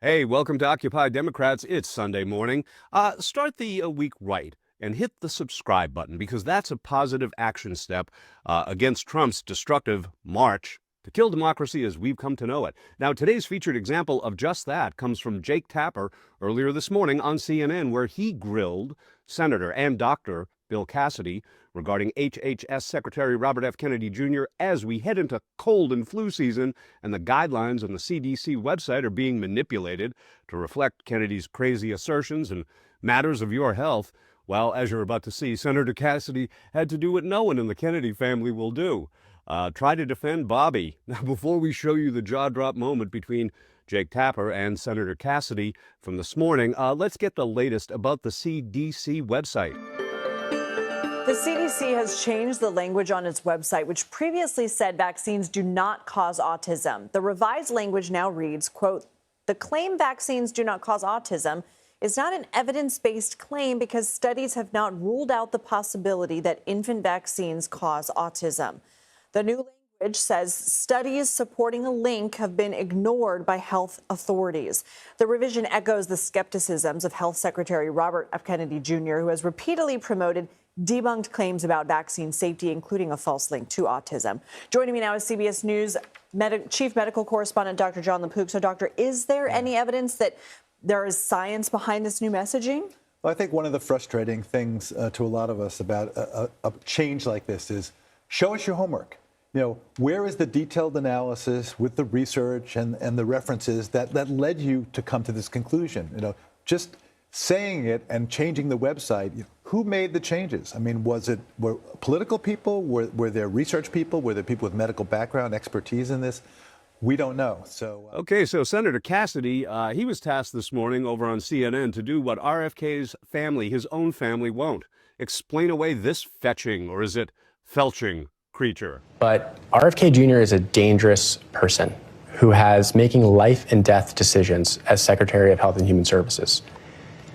Hey, welcome to Occupy Democrats. It's Sunday morning. Start the week right and hit the subscribe button because that's a positive action step against Trump's destructive march to kill democracy as we've come to know it. Now, today's featured example of just that comes from Jake Tapper earlier this morning on CNN, where he grilled Senator and Dr. Bill Cassidy regarding HHS Secretary Robert F. Kennedy Jr. as we head into cold and flu season and the guidelines on the CDC website are being manipulated to reflect Kennedy's crazy assertions and matters of your health. Well, as you're about to see, Senator Cassidy had to do what no one in the Kennedy family will do. Try to defend Bobby. Now, before we show you the jaw-drop moment between Jake Tapper and Senator Cassidy from this morning, let's get the latest about the CDC website. The CDC has changed the language on its website, which previously said vaccines do not cause autism. The revised language now reads, quote, "The claim vaccines do not cause autism is not an evidence-based claim because studies have not ruled out the possibility that infant vaccines cause autism." The new language says studies supporting a link have been ignored by health authorities. The revision echoes the skepticisms of Health Secretary Robert F. Kennedy Jr., who has repeatedly promoted debunked claims about vaccine safety, including a false link to autism. Joining me now is CBS News Chief Medical Correspondent Dr. John LaPook. So, Doctor, is there any evidence that there is science behind this new messaging? Well, I think one of the frustrating things to a lot of us about a change like this is show us your homework. You know, where is the detailed analysis with the research and the references that led you to come to this conclusion? You know, just saying it and changing the website, who made the changes? I mean, were political people? Were there research people? Were there people with medical background, expertise in this? We don't know. So Okay, so Senator Cassidy, he was tasked this morning over on CNN to do what RFK's family, his own family, won't. Explain away this fetching, or is it felching, creature. But RFK Jr. is a dangerous person who has making life and death decisions as Secretary of Health and Human Services.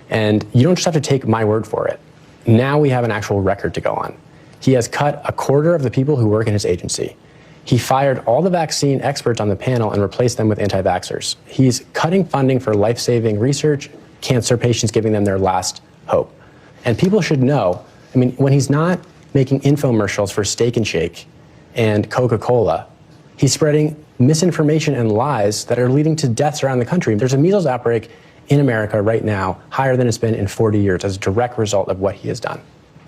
And you don't just have to take my word for it. Now we have an actual record to go on. He has cut a quarter of the people who work in his agency. He fired all the vaccine experts on the panel and replaced them with anti-vaxxers. He's cutting funding for life-saving research, cancer patients, giving them their last hope. And people should know, I mean, when he's not making infomercials for Steak and Shake and Coca-Cola, he's spreading misinformation and lies that are leading to deaths around the country. There's a measles outbreak in America right now, higher than it's been in 40 years as a direct result of what he has done.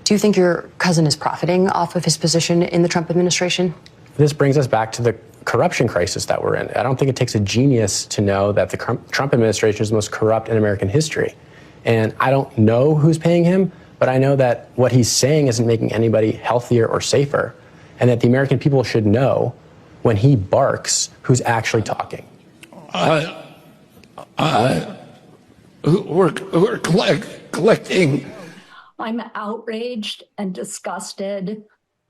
Do you think your cousin is profiting off of his position in the Trump administration? This brings us back to the corruption crisis that we're in. I don't think it takes a genius to know that the Trump administration is the most corrupt in American history. And I don't know who's paying him, but I know that what he's saying isn't making anybody healthier or safer, and that the American people should know when he barks who's actually talking. We're collecting. I'm outraged and disgusted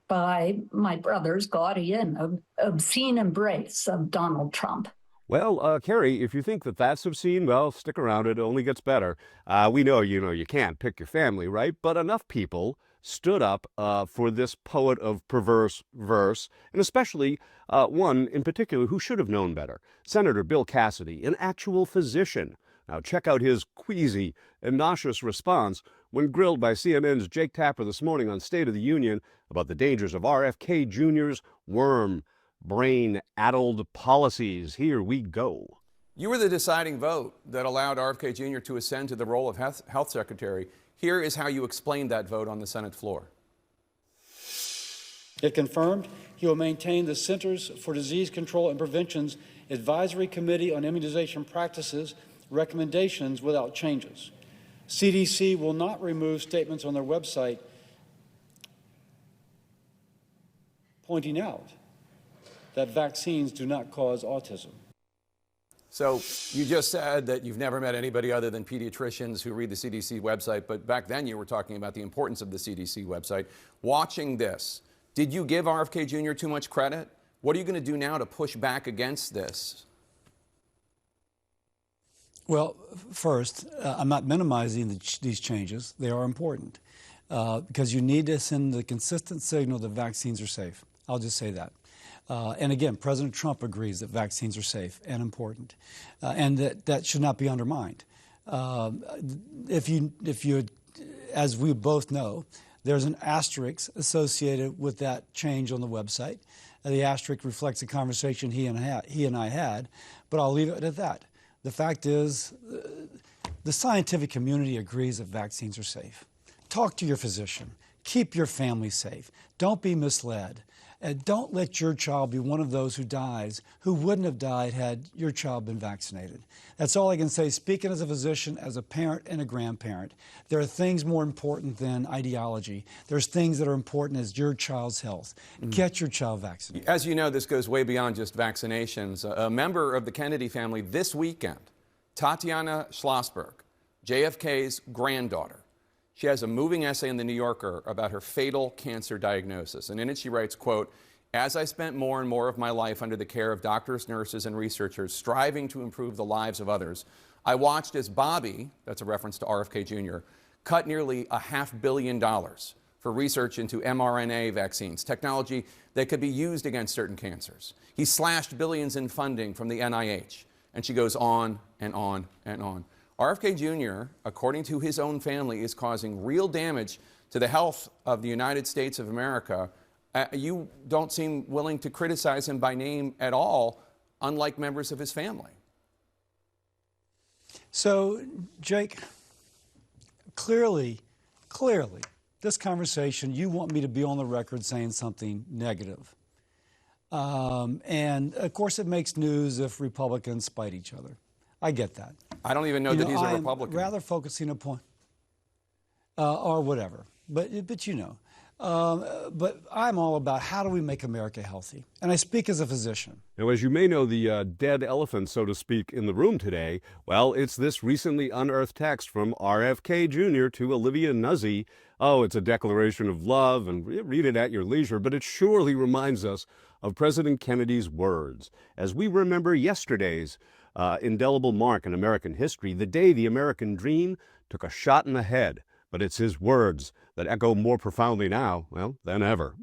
by my brother's gaudy and obscene embrace of Donald Trump. Well, Carrie, if you think that that's obscene, well, stick around. It only gets better. We know, you can't pick your family, right? But enough people stood up for this poet of perverse verse, and especially one in particular who should have known better, Senator Bill Cassidy, an actual physician. Now, check out his queasy and nauseous response when grilled by CNN's Jake Tapper this morning on State of the Union about the dangers of RFK Jr.'s worm brain-addled policies. Here we go. You were the deciding vote that allowed RFK Jr. to ascend to the role of health secretary. Here is how you explained that vote on the Senate floor. It confirmed he will maintain the Centers for Disease Control and Prevention's Advisory Committee on Immunization Practices recommendations without changes. CDC will not remove statements on their website pointing out that vaccines do not cause autism. So you just said that you've never met anybody other than pediatricians who read the CDC website, but back then you were talking about the importance of the CDC website. Watching this, did you give RFK Jr. too much credit? What are you going to do now to push back against this? Well, first, I'm not minimizing these changes. They are important because you need to send the consistent signal that vaccines are safe. I'll just say that. And again, President Trump agrees that vaccines are safe and important, and that should not be undermined. If you, as we both know, there's an asterisk associated with that change on the website. The asterisk reflects a conversation he and I had, but I'll leave it at that. The fact is, the scientific community agrees that vaccines are safe. Talk to your physician. Keep your family safe. Don't be misled. And don't let your child be one of those who dies, who wouldn't have died had your child been vaccinated. That's all I can say, speaking as a physician, as a parent and a grandparent. There are things more important than ideology. There's things that are important as your child's health. Get your child vaccinated. As you know, this goes way beyond just vaccinations. A member of the Kennedy family this weekend, Tatiana Schlossberg, JFK's granddaughter, she has a moving essay in The New Yorker about her fatal cancer diagnosis. And in it she writes, quote, "As I spent more and more of my life under the care of doctors, nurses, and researchers striving to improve the lives of others, I watched as Bobby," that's a reference to RFK Jr., "cut nearly $500 million for research into mRNA vaccines, technology that could be used against certain cancers. He slashed billions in funding from the NIH." And she goes on and on and on. RFK Jr., according to his own family, is causing real damage to the health of the United States of America. You don't seem willing to criticize him by name at all, unlike members of his family. So, Jake, clearly, this conversation, you want me to be on the record saying something negative. And, of course, it makes news if Republicans spite each other. I get that. I don't even know that he's a Republican. Rather focusing upon, or whatever. But I'm all about how do we make America healthy? And I speak as a physician. Now, as you may know, the dead elephant, so to speak, in the room today, well, it's this recently unearthed text from RFK Jr. to Olivia Nuzzi. Oh, it's a declaration of love, and read it at your leisure, but it surely reminds us of President Kennedy's words. As we remember yesterday's indelible mark in American history, the day the American dream took a shot in the head. But it's his words that echo more profoundly now, well, than ever.